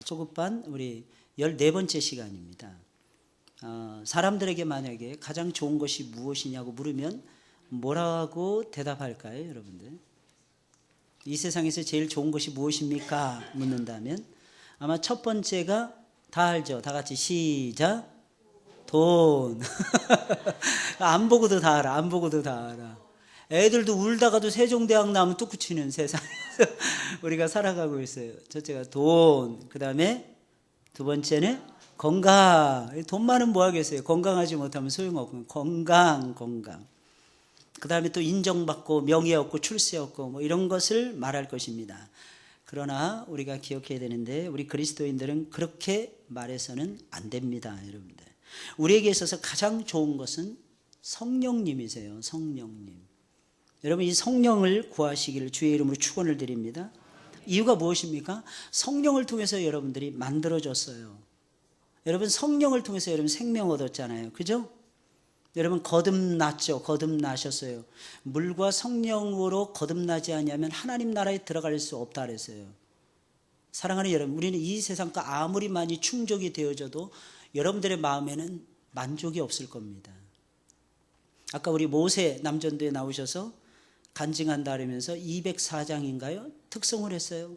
초급반 우리 14번째 시간입니다. 사람들에게 만약에 가장 좋은 것이 무엇이냐고 물으면 뭐라고 대답할까요, 여러분들? 이 세상에서 제일 좋은 것이 무엇입니까? 묻는다면 아마 첫 번째가 다 알죠. 다 같이 시작. 돈. 안 보고도 다 알아. 안 보고도 다 알아. 애들도 울다가도 세종대왕 나오면 뚝 치는 세상에서 우리가 살아가고 있어요. 첫째가 돈. 그 다음에 두 번째는 건강. 돈 많으면 뭐 하겠어요? 건강하지 못하면 소용없고. 건강. 그 다음에 또 인정받고 명예 얻고 출세 얻고 뭐 이런 것을 말할 것입니다. 그러나 우리가 기억해야 되는데 우리 그리스도인들은 그렇게 말해서는 안 됩니다, 여러분들. 우리에게 있어서 가장 좋은 것은 성령님이세요. 성령님. 여러분, 이 성령을 구하시기를 주의 이름으로 축원을 드립니다. 이유가 무엇입니까? 성령을 통해서 여러분들이 만들어졌어요. 여러분, 성령을 통해서 여러분 생명 얻었잖아요. 그죠? 여러분, 거듭났죠. 거듭나셨어요. 물과 성령으로 거듭나지 않으면 하나님 나라에 들어갈 수 없다 그랬어요. 사랑하는 여러분, 우리는 이 세상과 아무리 많이 충족이 되어져도 여러분들의 마음에는 만족이 없을 겁니다. 아까 우리 모세 남전도에 나오셔서 간증한다 그러면서 204장인가요? 특송을 했어요.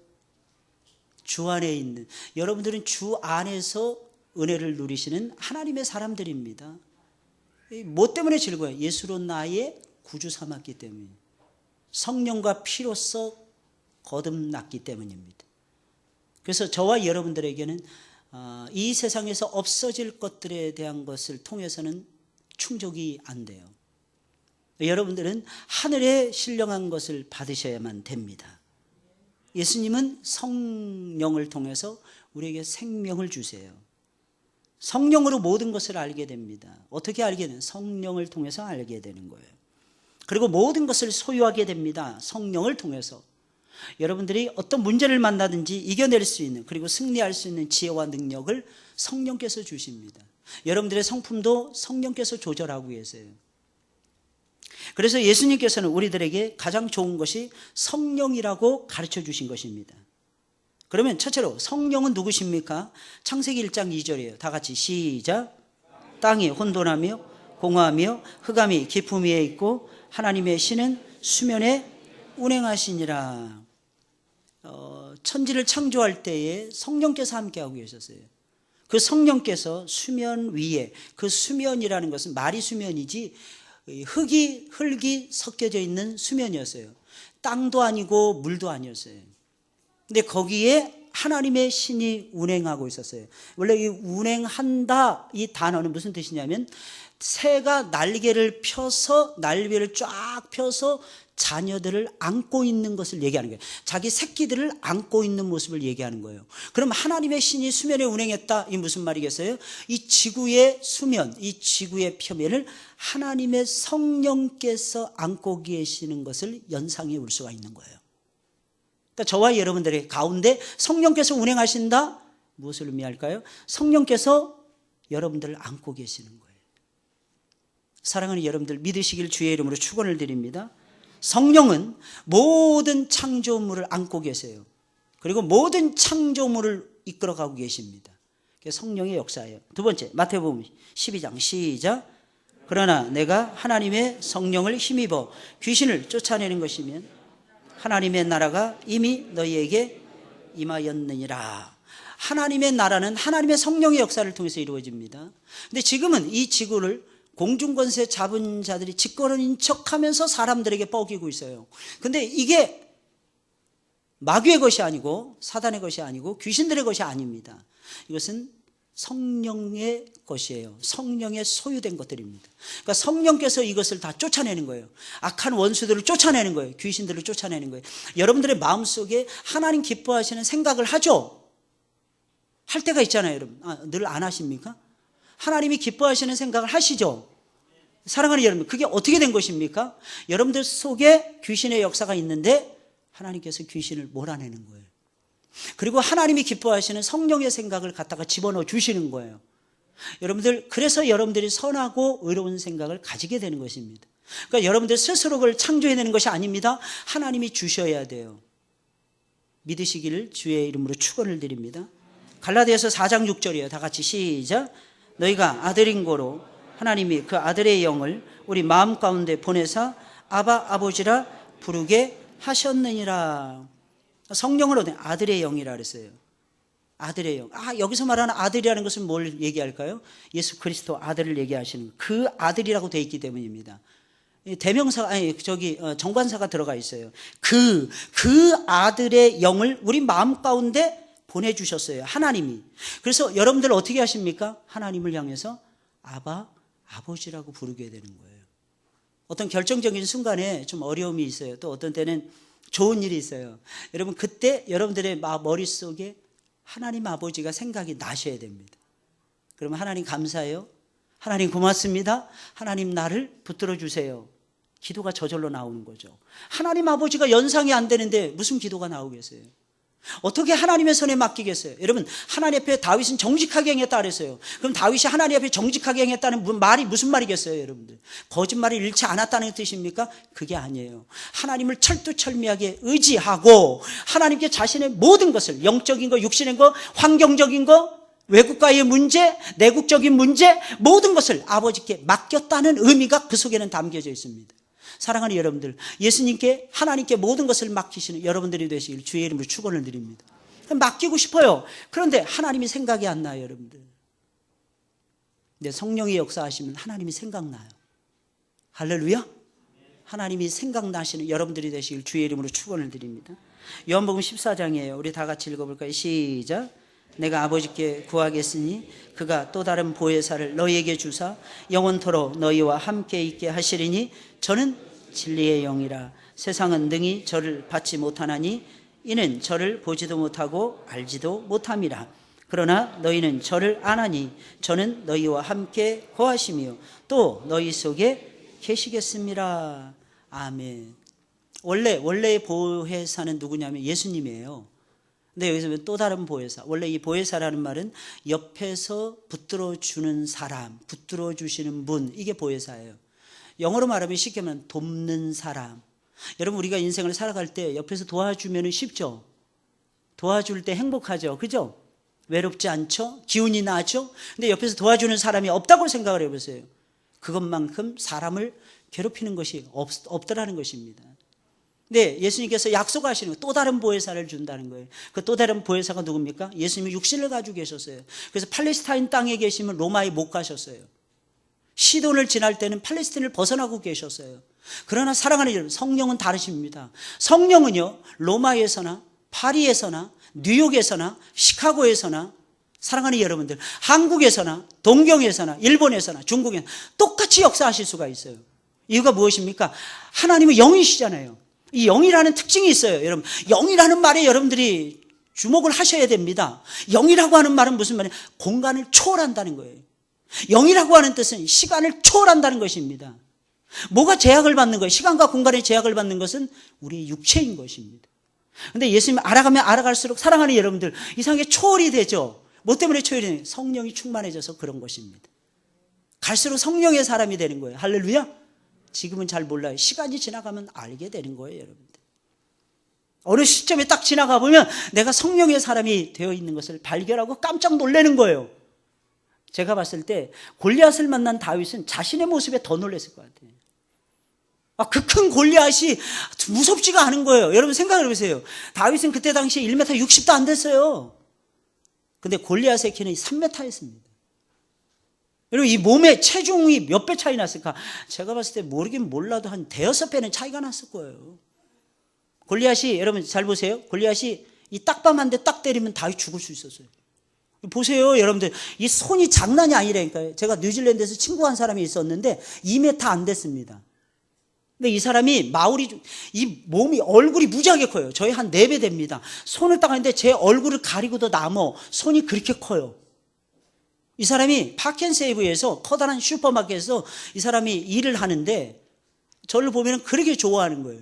주 안에 있는, 여러분들은 주 안에서 은혜를 누리시는 하나님의 사람들입니다. 뭐 때문에 즐거워요? 예수로 나의 구주 삼았기 때문에, 성령과 피로써 거듭났기 때문입니다. 그래서 저와 여러분들에게는 이 세상에서 없어질 것들에 대한 것을 통해서는 충족이 안 돼요. 여러분들은 하늘에 신령한 것을 받으셔야만 됩니다. 예수님은 성령을 통해서 우리에게 생명을 주세요. 성령으로 모든 것을 알게 됩니다. 어떻게 알게 되는? 성령을 통해서 알게 되는 거예요. 그리고 모든 것을 소유하게 됩니다. 성령을 통해서. 여러분들이 어떤 문제를 만나든지 이겨낼 수 있는, 그리고 승리할 수 있는 지혜와 능력을 성령께서 주십니다. 여러분들의 성품도 성령께서 조절하고 계세요. 그래서 예수님께서는 우리들에게 가장 좋은 것이 성령이라고 가르쳐 주신 것입니다. 그러면 첫째로 성령은 누구십니까? 창세기 1장 2절이에요. 다 같이 시작. 땅이 혼돈하며 공허하며 흑암이 깊음 위에 있고 하나님의 신은 수면에 운행하시니라. 천지를 창조할 때에 성령께서 함께하고 계셨어요. 그 성령께서 수면 위에, 그 수면이라는 것은 말이 수면이지 흙이 섞여져 있는 수면이었어요. 땅도 아니고 물도 아니었어요. 근데 거기에 하나님의 신이 운행하고 있었어요. 원래 이 운행한다, 이 단어는 무슨 뜻이냐면 새가 날개를 펴서, 날개를 쫙 펴서 자녀들을 안고 있는 것을 얘기하는 거예요. 자기 새끼들을 안고 있는 모습을 얘기하는 거예요. 그럼 하나님의 신이 수면에 운행했다, 이 무슨 말이겠어요? 이 지구의 수면, 이 지구의 표면을 하나님의 성령께서 안고 계시는 것을 연상해 올 수가 있는 거예요. 그러니까 저와 여러분들의 가운데 성령께서 운행하신다, 무엇을 의미할까요? 성령께서 여러분들을 안고 계시는 거예요. 사랑하는 여러분들, 믿으시길 주의 이름으로 축원을 드립니다. 성령은 모든 창조물을 안고 계세요. 그리고 모든 창조물을 이끌어가고 계십니다. 그게 성령의 역사예요. 두 번째, 마태복음 12장 시작. 그러나 내가 하나님의 성령을 힘입어 귀신을 쫓아내는 것이면 하나님의 나라가 이미 너희에게 임하였느니라. 하나님의 나라는 하나님의 성령의 역사를 통해서 이루어집니다. 근데 지금은 이 지구를 공중권세 잡은 자들이 집권인 척하면서 사람들에게 뻐기고 있어요. 근데 이게 마귀의 것이 아니고 사단의 것이 아니고 귀신들의 것이 아닙니다. 이것은 성령의 것이에요. 성령의 소유된 것들입니다. 그러니까 성령께서 이것을 다 쫓아내는 거예요. 악한 원수들을 쫓아내는 거예요. 귀신들을 쫓아내는 거예요. 여러분들의 마음속에 하나님 기뻐하시는 생각을 하죠? 할 때가 있잖아요, 여러분. 늘 안 하십니까? 하나님이 기뻐하시는 생각을 하시죠? 사랑하는 여러분, 그게 어떻게 된 것입니까? 여러분들 속에 귀신의 역사가 있는데 하나님께서 귀신을 몰아내는 거예요. 그리고 하나님이 기뻐하시는 성령의 생각을 갖다가 집어넣어 주시는 거예요. 여러분들, 그래서 여러분들이 선하고 의로운 생각을 가지게 되는 것입니다. 그러니까 여러분들 스스로 그걸 창조해내는 것이 아닙니다. 하나님이 주셔야 돼요. 믿으시기를 주의 이름으로 축원을 드립니다. 갈라디아서 4장 6절이에요. 다 같이 시작. 너희가 아들인 거로 하나님이 그 아들의 영을 우리 마음 가운데 보내사 아바 아버지라 부르게 하셨느니라. 성령을 얻은 아들의 영이라 그랬어요. 아들의 영. 여기서 말하는 아들이라는 것은 뭘 얘기할까요? 예수 그리스도 아들을 얘기하시는 그 아들이라고 되어 있기 때문입니다. 대명사, 정관사가 들어가 있어요. 그 아들의 영을 우리 마음 가운데 보내주셨어요. 하나님이. 그래서 여러분들 어떻게 하십니까? 하나님을 향해서 아바, 아버지라고 부르게 되는 거예요. 어떤 결정적인 순간에 좀 어려움이 있어요. 또 어떤 때는 좋은 일이 있어요. 여러분 그때 여러분들의 머릿속에 하나님 아버지가 생각이 나셔야 됩니다. 그러면 하나님 감사해요. 하나님 고맙습니다. 하나님 나를 붙들어 주세요. 기도가 저절로 나오는 거죠. 하나님 아버지가 연상이 안 되는데 무슨 기도가 나오겠어요? 어떻게 하나님의 손에 맡기겠어요? 여러분 하나님 앞에 다윗은 정직하게 행했다 그랬어요. 그럼 다윗이 하나님 앞에 정직하게 행했다는 말이 무슨 말이겠어요? 여러분들 거짓말을 잃지 않았다는 뜻입니까? 그게 아니에요. 하나님을 철두철미하게 의지하고 하나님께 자신의 모든 것을 영적인 거, 육신의 거, 환경적인 거, 외국과의 문제, 내국적인 문제 모든 것을 아버지께 맡겼다는 의미가 그 속에는 담겨져 있습니다. 사랑하는 여러분들, 예수님께 하나님께 모든 것을 맡기시는 여러분들이 되시길 주의 이름으로 축원을 드립니다. 맡기고 싶어요. 그런데 하나님이 생각이 안 나요, 여러분들. 근데 성령이 역사하시면 하나님이 생각나요. 할렐루야. 하나님이 생각나시는 여러분들이 되시길 주의 이름으로 축원을 드립니다. 요한복음 14장이에요. 우리 다 같이 읽어볼까요? 시작. 내가 아버지께 구하겠으니 그가 또 다른 보혜사를 너희에게 주사 영원토록 너희와 함께 있게 하시리니 저는 진리의 영이라. 세상은 능히 저를 받지 못하나니 이는 저를 보지도 못하고 알지도 못함이라. 그러나 너희는 저를 아나니 저는 너희와 함께 거하시며 또 너희 속에 계시겠습니다. 아멘. 원래의 보혜사는 누구냐면 예수님이에요. 근데 여기서 또 다른 보혜사. 원래 이 보혜사라는 말은 옆에서 붙들어 주는 사람, 붙들어 주시는 분, 이게 보혜사예요. 영어로 말하면 쉽게 말하면 돕는 사람. 여러분 우리가 인생을 살아갈 때 옆에서 도와주면 쉽죠? 도와줄 때 행복하죠? 그죠? 외롭지 않죠? 기운이 나죠? 근데 옆에서 도와주는 사람이 없다고 생각을 해보세요. 그것만큼 사람을 괴롭히는 것이 없더라는 것입니다. 네, 예수님께서 약속하시는 또 다른 보혜사를 준다는 거예요. 그 또 다른 보혜사가 누굽니까? 예수님이 육신을 가지고 계셨어요. 그래서 팔레스타인 땅에 계시면 로마에 못 가셨어요. 시돈을 지날 때는 팔레스타인을 벗어나고 계셨어요. 그러나 사랑하는 여러분, 성령은 다르십니다. 성령은요, 로마에서나 파리에서나 뉴욕에서나 시카고에서나 사랑하는 여러분들, 한국에서나 동경에서나 일본에서나 중국에서나 똑같이 역사하실 수가 있어요. 이유가 무엇입니까? 하나님은 영이시잖아요. 이 영이라는 특징이 있어요. 여러분, 영이라는 말에 여러분들이 주목을 하셔야 됩니다. 영이라고 하는 말은 무슨 말이에요? 공간을 초월한다는 거예요. 영이라고 하는 뜻은 시간을 초월한다는 것입니다. 뭐가 제약을 받는 거예요? 시간과 공간의 제약을 받는 것은 우리의 육체인 것입니다. 그런데 예수님 알아가면 알아갈수록 사랑하는 여러분들, 이상하게 초월이 되죠. 뭐 때문에 초월이 되는 거예요? 성령이 충만해져서 그런 것입니다. 갈수록 성령의 사람이 되는 거예요. 할렐루야. 지금은 잘 몰라요. 시간이 지나가면 알게 되는 거예요, 여러분들. 어느 시점에 딱 지나가 보면 내가 성령의 사람이 되어 있는 것을 발견하고 깜짝 놀라는 거예요. 제가 봤을 때 골리앗을 만난 다윗은 자신의 모습에 더 놀랐을 것 같아요. 그 큰 골리앗이 무섭지가 않은 거예요. 여러분 생각해 보세요. 다윗은 그때 당시에 1m 60도 안 됐어요. 근데 골리앗의 키는 3m였습니다. 여러분 이 몸의 체중이 몇 배 차이 났을까? 제가 봤을 때 모르긴 몰라도 한 대여섯 배는 차이가 났을 거예요. 골리앗이, 여러분 잘 보세요. 골리앗이 이 딱밤 한 대 딱 때리면 다윗 죽을 수 있었어요. 보세요, 여러분들. 이 손이 장난이 아니라니까요. 제가 뉴질랜드에서 친구 한 사람이 있었는데 2m 안 됐습니다. 근데 이 사람이 이 몸이, 얼굴이 무지하게 커요. 저희 한 4배 됩니다. 손을 딱 하는데 제 얼굴을 가리고도 남어. 손이 그렇게 커요. 이 사람이 파켄세이브에서 커다란 슈퍼마켓에서 이 사람이 일을 하는데 저를 보면 그렇게 좋아하는 거예요.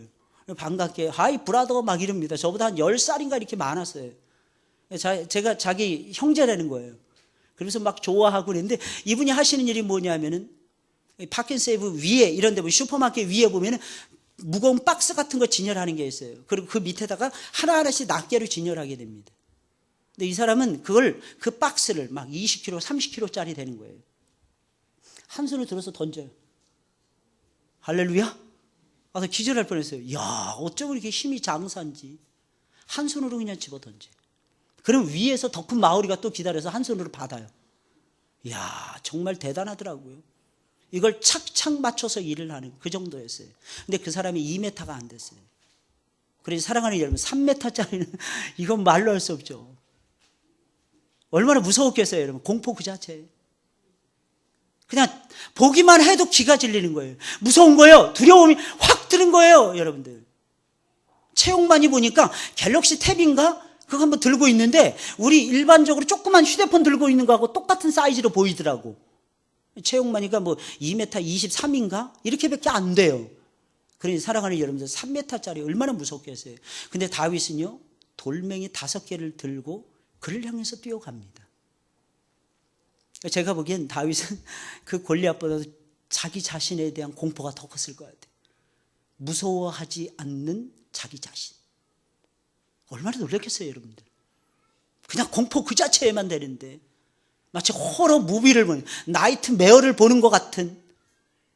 반갑게 하이 브라더 막 이럽니다. 저보다 한 10살인가 이렇게 많았어요. 제가 자기 형제라는 거예요. 그래서 막 좋아하고 그랬는데 이분이 하시는 일이 뭐냐면은 파켄세이브 위에 이런 데 보면 슈퍼마켓 위에 보면은 무거운 박스 같은 거 진열하는 게 있어요. 그리고 그 밑에다가 하나하나씩 낱개로 진열하게 됩니다. 근데 이 사람은 그 박스를 막 20kg, 30kg짜리 되는 거예요. 한 손을 들어서 던져요. 할렐루야? 나 기절할 뻔했어요. 야, 어쩌고 이렇게 힘이 장사인지. 한 손으로 그냥 집어 던져요. 그럼 위에서 더 큰 마오리가 또 기다려서 한 손으로 받아요. 야, 정말 대단하더라고요. 이걸 착착 맞춰서 일을 하는 그 정도였어요. 근데 그 사람이 2m가 안 됐어요. 그래서 사랑하는 여러분, 3m짜리는 이건 말로 할 수 없죠. 얼마나 무서웠겠어요, 여러분. 공포 그 자체. 그냥 보기만 해도 기가 질리는 거예요. 무서운 거예요. 두려움이 확 드는 거예요, 여러분들. 채용만이 보니까 갤럭시 탭인가? 그거 한번 들고 있는데 우리 일반적으로 조그만 휴대폰 들고 있는 거하고 똑같은 사이즈로 보이더라고. 채용만이가 뭐 2m 23인가? 이렇게밖에 안 돼요. 그러니 사랑하는 여러분들, 3m짜리 얼마나 무섭겠어요. 근데 다윗은요, 돌멩이 5개를 들고 그를 향해서 뛰어갑니다. 제가 보기엔 다윗은 그 골리앗보다 자기 자신에 대한 공포가 더 컸을 것 같아요. 무서워하지 않는 자기 자신. 얼마나 놀랐겠어요, 여러분들. 그냥 공포 그 자체에만 되는데 마치 호러 무비를 보는, 나이트메어를 보는 것 같은.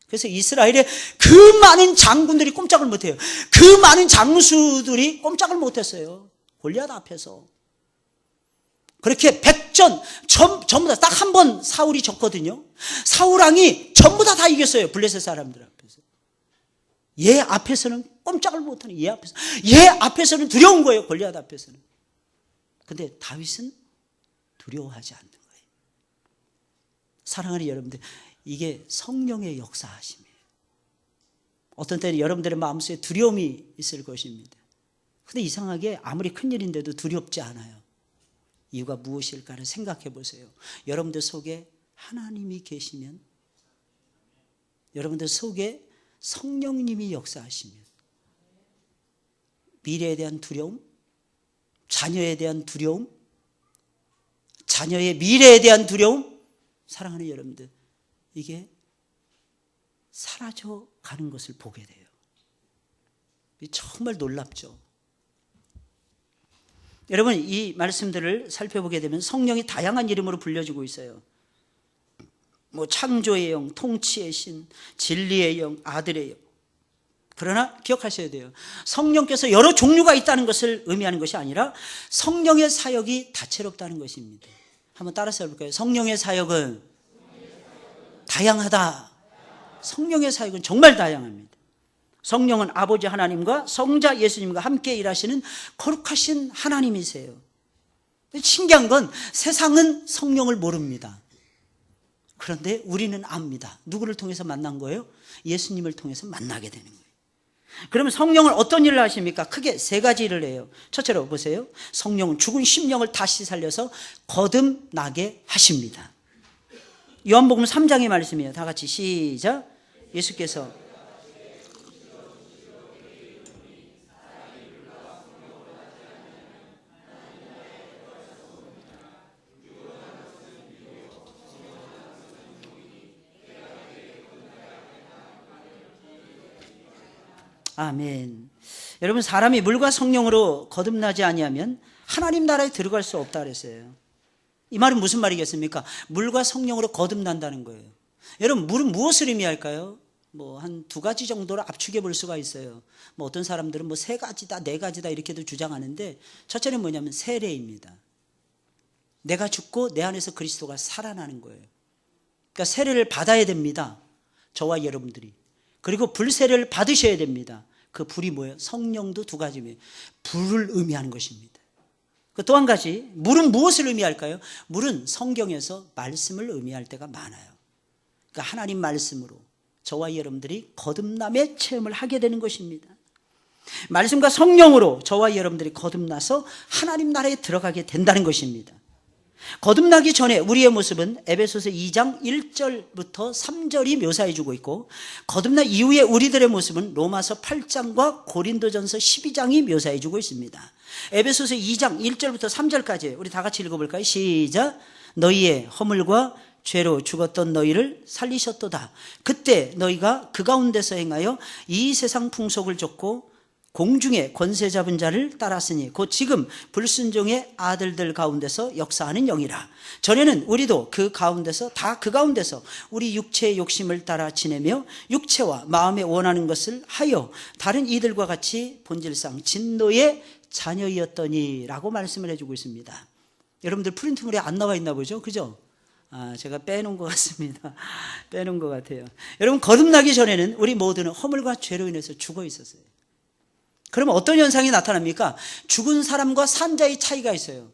그래서 이스라엘의 그 많은 장군들이 꼼짝을 못해요. 그 많은 장수들이 꼼짝을 못했어요, 골리앗 앞에서. 그렇게 100전 전부 다 딱 한 번 사울이 졌거든요. 사울왕이 전부 다 이겼어요, 블레셋 사람들 앞에서. 얘 앞에서는 꼼짝을 못하는, 얘 앞에서는 두려운 거예요, 골리앗 앞에서는. 근데 다윗은 두려워하지 않는 거예요. 사랑하는 여러분들, 이게 성령의 역사하심이에요. 어떤 때는 여러분들의 마음속에 두려움이 있을 것입니다. 근데 이상하게 아무리 큰일인데도 두렵지 않아요. 이유가 무엇일까를 생각해 보세요. 여러분들 속에 하나님이 계시면, 여러분들 속에 성령님이 역사하시면, 미래에 대한 두려움, 자녀에 대한 두려움, 자녀의 미래에 대한 두려움, 사랑하는 여러분들, 이게 사라져 가는 것을 보게 돼요. 정말 놀랍죠. 여러분, 이 말씀들을 살펴보게 되면 성령이 다양한 이름으로 불려지고 있어요. 뭐 창조의 영, 통치의 신, 진리의 영, 아들의 영. 그러나 기억하셔야 돼요. 성령께서 여러 종류가 있다는 것을 의미하는 것이 아니라 성령의 사역이 다채롭다는 것입니다. 한번 따라서 해볼까요? 성령의 사역은 다양하다. 성령의 사역은 정말 다양합니다. 성령은 아버지 하나님과 성자 예수님과 함께 일하시는 거룩하신 하나님이세요. 신기한 건 세상은 성령을 모릅니다. 그런데 우리는 압니다. 누구를 통해서 만난 거예요? 예수님을 통해서 만나게 되는 거예요. 그러면 성령은 어떤 일을 하십니까? 크게 3가지 일을 해요. 첫째로 보세요. 성령은 죽은 심령을 다시 살려서 거듭나게 하십니다. 요한복음 3장의 말씀이에요. 다 같이 시작. 예수께서 아멘. 여러분, 사람이 물과 성령으로 거듭나지 아니하면 하나님 나라에 들어갈 수 없다 그랬어요. 이 말은 무슨 말이겠습니까? 물과 성령으로 거듭난다는 거예요. 여러분, 물은 무엇을 의미할까요? 뭐 한 2가지 정도로 압축해 볼 수가 있어요. 뭐 어떤 사람들은 뭐 3가지다, 4가지다 이렇게도 주장하는데, 첫째는 뭐냐면 세례입니다. 내가 죽고 내 안에서 그리스도가 살아나는 거예요. 그러니까 세례를 받아야 됩니다, 저와 여러분들이. 그리고 불세례를 받으셔야 됩니다. 그 불이 뭐예요? 성령도 2가지입니다. 불을 의미하는 것입니다. 또 한 가지, 물은 무엇을 의미할까요? 물은 성경에서 말씀을 의미할 때가 많아요. 그러니까 하나님 말씀으로 저와 여러분들이 거듭남의 체험을 하게 되는 것입니다. 말씀과 성령으로 저와 여러분들이 거듭나서 하나님 나라에 들어가게 된다는 것입니다. 거듭나기 전에 우리의 모습은 에베소서 2장 1절부터 3절이 묘사해 주고 있고, 거듭난 이후에 우리들의 모습은 로마서 8장과 고린도전서 12장이 묘사해 주고 있습니다. 에베소서 2장 1절부터 3절까지 우리 다 같이 읽어볼까요? 시작. 너희의 허물과 죄로 죽었던 너희를 살리셨도다. 그때 너희가 그 가운데서 행하여 이 세상 풍속을 좇고 공중의 권세 잡은 자를 따랐으니 곧 지금 불순종의 아들들 가운데서 역사하는 영이라. 전에는 우리도 그 가운데서 우리 육체의 욕심을 따라 지내며 육체와 마음에 원하는 것을 하여 다른 이들과 같이 본질상 진노의 자녀이었더니 라고 말씀을 해주고 있습니다. 여러분들 프린트물에 안 나와 있나 보죠? 그죠? 제가 빼놓은 것 같습니다. 빼놓은 것 같아요. 여러분, 거듭나기 전에는 우리 모두는 허물과 죄로 인해서 죽어 있었어요. 그러면 어떤 현상이 나타납니까? 죽은 사람과 산 자의 차이가 있어요.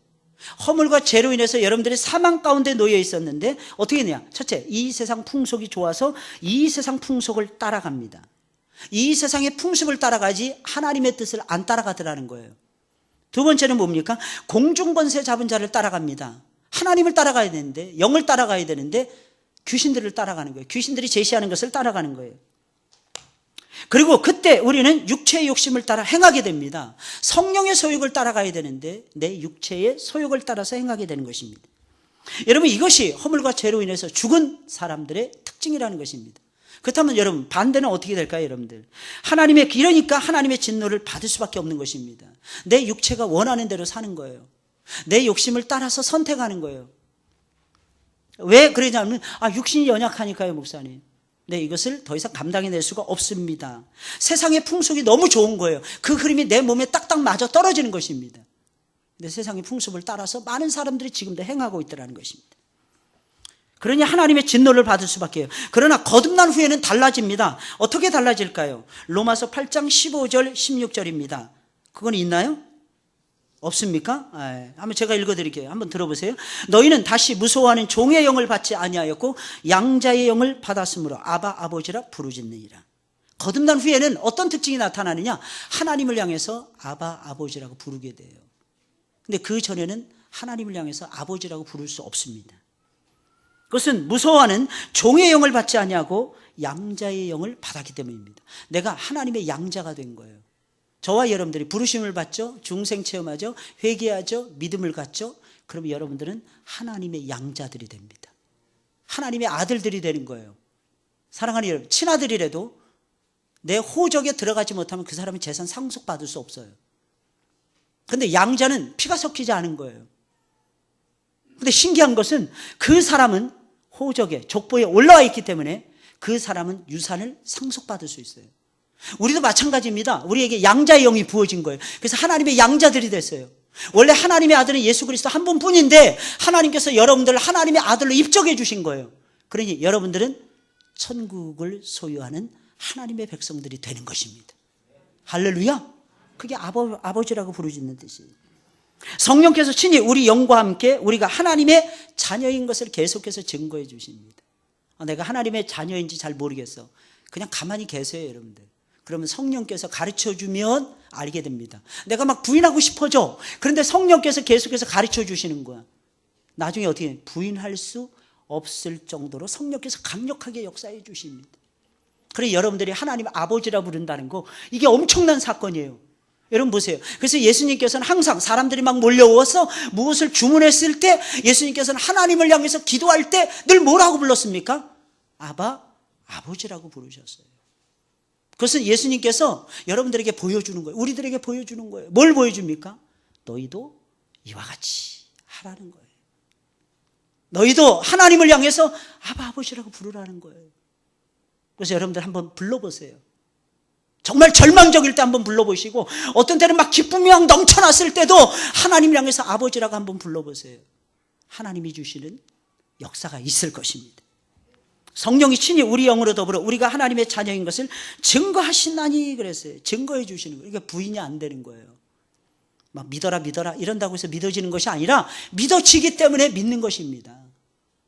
허물과 죄로 인해서 여러분들이 사망 가운데 놓여 있었는데 어떻게 했냐? 첫째, 이 세상 풍속이 좋아서 이 세상 풍속을 따라갑니다. 이 세상의 풍습을 따라가지 하나님의 뜻을 안 따라가더라는 거예요. 두 번째는 뭡니까? 공중권세 잡은 자를 따라갑니다. 하나님을 따라가야 되는데, 영을 따라가야 되는데 귀신들을 따라가는 거예요. 귀신들이 제시하는 것을 따라가는 거예요. 그리고 그때 우리는 육체의 욕심을 따라 행하게 됩니다. 성령의 소욕을 따라가야 되는데 내 육체의 소욕을 따라서 행하게 되는 것입니다. 여러분, 이것이 허물과 죄로 인해서 죽은 사람들의 특징이라는 것입니다. 그렇다면 여러분, 반대는 어떻게 될까요? 여러분들, 이러니까 하나님의 진노를 받을 수밖에 없는 것입니다. 내 육체가 원하는 대로 사는 거예요. 내 욕심을 따라서 선택하는 거예요. 왜 그러냐면 육신이 연약하니까요, 목사님. 네, 이것을 더 이상 감당해낼 수가 없습니다. 세상의 풍속이 너무 좋은 거예요. 그 흐름이 내 몸에 딱딱 맞아 떨어지는 것입니다. 근데 세상의 풍습을 따라서 많은 사람들이 지금도 행하고 있다는 것입니다. 그러니 하나님의 진노를 받을 수밖에 해요. 그러나 거듭난 후에는 달라집니다. 어떻게 달라질까요? 로마서 8장 15절 16절입니다. 그건 있나요? 없습니까? 한번 제가 읽어드릴게요. 한번 들어보세요. 너희는 다시 무서워하는 종의 영을 받지 아니하였고 양자의 영을 받았으므로 아바 아버지라 부르짖느니라. 거듭난 후에는 어떤 특징이 나타나느냐? 하나님을 향해서 아바 아버지라고 부르게 돼요. 근데 그 전에는 하나님을 향해서 아버지라고 부를 수 없습니다. 그것은 무서워하는 종의 영을 받지 아니하고 양자의 영을 받았기 때문입니다. 내가 하나님의 양자가 된 거예요. 저와 여러분들이 부르심을 받죠. 중생 체험하죠. 회개하죠. 믿음을 갖죠. 그러면 여러분들은 하나님의 양자들이 됩니다. 하나님의 아들들이 되는 거예요. 사랑하는 여러분, 친아들이라도 내 호적에 들어가지 못하면 그 사람은 재산 상속받을 수 없어요. 그런데 양자는 피가 섞이지 않은 거예요. 그런데 신기한 것은 그 사람은 호적에, 족보에 올라와 있기 때문에 그 사람은 유산을 상속받을 수 있어요. 우리도 마찬가지입니다. 우리에게 양자의 영이 부어진 거예요. 그래서 하나님의 양자들이 됐어요. 원래 하나님의 아들은 예수 그리스도 한 분뿐인데 하나님께서 여러분들을 하나님의 아들로 입적해 주신 거예요. 그러니 여러분들은 천국을 소유하는 하나님의 백성들이 되는 것입니다. 할렐루야. 그게 아버지라고 부르짖는 뜻이에요. 성령께서 친히 우리 영과 함께 우리가 하나님의 자녀인 것을 계속해서 증거해 주십니다. 내가 하나님의 자녀인지 잘 모르겠어. 그냥 가만히 계세요, 여러분들. 그러면 성령께서 가르쳐주면 알게 됩니다. 내가 막 부인하고 싶어져. 그런데 성령께서 계속해서 가르쳐 주시는 거야. 나중에 어떻게 부인할 수 없을 정도로 성령께서 강력하게 역사해 주십니다. 그래, 여러분들이 하나님 아버지라 부른다는 거, 이게 엄청난 사건이에요. 여러분 보세요. 그래서 예수님께서는 항상 사람들이 막 몰려와서 무엇을 주문했을 때 예수님께서는 하나님을 향해서 기도할 때 늘 뭐라고 불렀습니까? 아버지라고 부르셨어요. 그것은 예수님께서 여러분들에게 보여주는 거예요. 우리들에게 보여주는 거예요. 뭘 보여줍니까? 너희도 이와 같이 하라는 거예요. 너희도 하나님을 향해서 아버지라고 부르라는 거예요. 그래서 여러분들 한번 불러보세요. 정말 절망적일 때 한번 불러보시고 어떤 때는 막 기쁨이 막 넘쳐났을 때도 하나님을 향해서 아버지라고 한번 불러보세요. 하나님이 주시는 역사가 있을 것입니다. 성령이 친히 우리 영으로 더불어 우리가 하나님의 자녀인 것을 증거하시나니 그랬어요. 증거해 주시는 거예요. 이게 부인이 안 되는 거예요. 막 믿어라 이런다고 해서 믿어지는 것이 아니라 믿어지기 때문에 믿는 것입니다.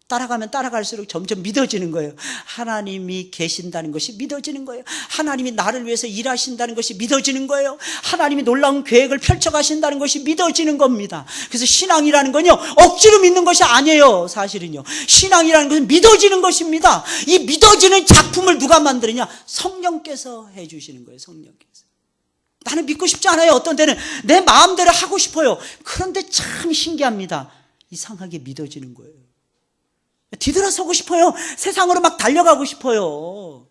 따라가면 따라갈수록 점점 믿어지는 거예요. 하나님이 계신다는 것이 믿어지는 거예요. 하나님이 나를 위해서 일하신다는 것이 믿어지는 거예요. 하나님이 놀라운 계획을 펼쳐가신다는 것이 믿어지는 겁니다. 그래서 신앙이라는 건요, 억지로 믿는 것이 아니에요. 사실은요, 신앙이라는 것은 믿어지는 것입니다. 이 믿어지는 작품을 누가 만드느냐? 성령께서 해주시는 거예요. 성령께서. 나는 믿고 싶지 않아요. 어떤 때는 내 마음대로 하고 싶어요. 그런데 참 신기합니다. 이상하게 믿어지는 거예요. 뒤돌아서고 싶어요. 세상으로 막 달려가고 싶어요.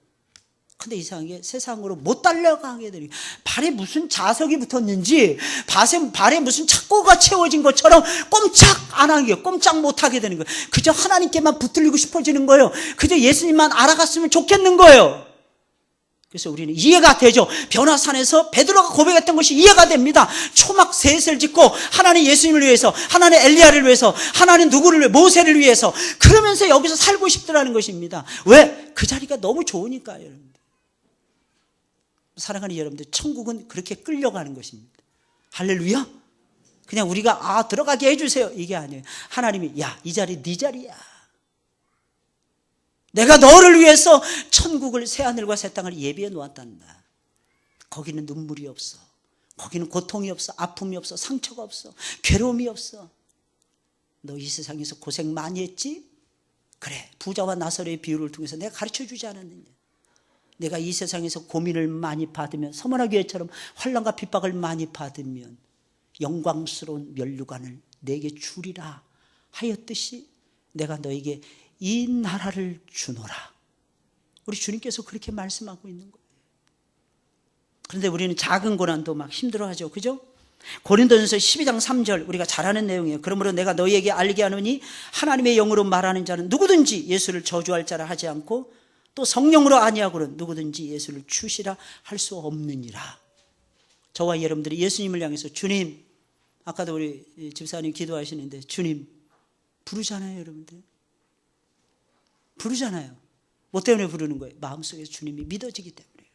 근데 이상하게 세상으로 못 달려가게 되는 거예요. 발에 무슨 자석이 붙었는지, 발에 무슨 착고가 채워진 것처럼 꼼짝 안 하게, 꼼짝 못 하게 되는 거예요. 그저 하나님께만 붙들리고 싶어지는 거예요. 그저 예수님만 알아갔으면 좋겠는 거예요. 그래서 우리는 이해가 되죠. 변화산에서 베드로가 고백했던 것이 이해가 됩니다. 초막 셋을 짓고 하나님 예수님을 위해서, 하나님 엘리야를 위해서, 하나님 누구를 위해, 모세를 위해서, 그러면서 여기서 살고 싶더라는 것입니다. 왜? 그 자리가 너무 좋으니까요, 여러분들. 사랑하는 여러분들, 천국은 그렇게 끌려가는 것입니다. 할렐루야. 그냥 우리가 들어가게 해주세요, 이게 아니에요. 하나님이 이 자리 네 자리야. 내가 너를 위해서 천국을, 새하늘과 새 땅을 예비해 놓았단다. 거기는 눈물이 없어, 거기는 고통이 없어, 아픔이 없어, 상처가 없어, 괴로움이 없어. 너 이 세상에서 고생 많이 했지? 그래, 부자와 나사로의 비유를 통해서 내가 가르쳐주지 않았느냐. 내가 이 세상에서 고민을 많이 받으면, 서머나 교회처럼 환난과 핍박을 많이 받으면 영광스러운 면류관을 내게 주리라 하였듯이 내가 너에게 이 나라를 주노라. 우리 주님께서 그렇게 말씀하고 있는 거예요. 그런데 우리는 작은 고난도 막 힘들어하죠, 그죠? 고린도전서 12장 3절, 우리가 잘 아는 내용이에요. 그러므로 내가 너희에게 알게 하노니 하나님의 영으로 말하는 자는 누구든지 예수를 저주할 자라 하지 않고, 또 성령으로 아니하고는 누구든지 예수를 주시라 할 수 없느니라. 저와 여러분들이 예수님을 향해서, 주님, 아까도 우리 집사님 기도하시는데 주님 부르잖아요, 여러분들. 부르잖아요. 뭐 때문에 부르는 거예요? 마음속에서 주님이 믿어지기 때문에.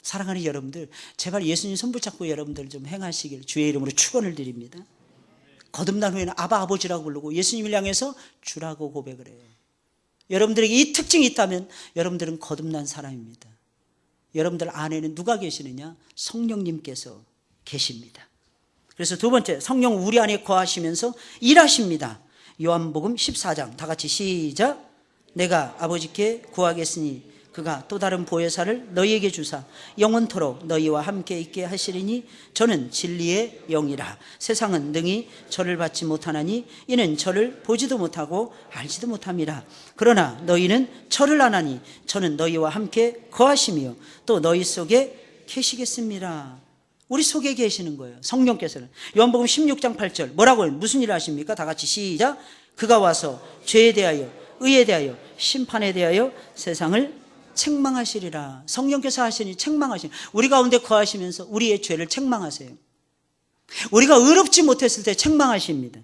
사랑하는 여러분들, 제발 예수님 손 붙잡고 여러분들 좀 행하시길 주의 이름으로 축원을 드립니다. 거듭난 후에는 아바 아버지라고 부르고 예수님을 향해서 주라고 고백을 해요. 여러분들에게 이 특징이 있다면 여러분들은 거듭난 사람입니다. 여러분들 안에는 누가 계시느냐? 성령님께서 계십니다. 그래서 두 번째, 성령 우리 안에 거하시면서 일하십니다. 요한복음 14장, 다 같이 시작. 내가 아버지께 구하겠으니 그가 또 다른 보혜사를 너희에게 주사 영원토록 너희와 함께 있게 하시리니 저는 진리의 영이라. 세상은 능히 저를 받지 못하나니 이는 저를 보지도 못하고 알지도 못함이라. 그러나 너희는 저를 아나니 저는 너희와 함께 거하시며 또 너희 속에 계시겠습니다. 우리 속에 계시는 거예요, 성령께서는. 요한복음 16장 8절 뭐라고 해요? 무슨 일을 하십니까? 다 같이 시작. 그가 와서 죄에 대하여, 의에 대하여, 심판에 대하여 세상을 책망하시리라. 성령께서 하시니 책망하시니, 우리 가운데 거하시면서 우리의 죄를 책망하세요. 우리가 의롭지 못했을 때 책망하십니다.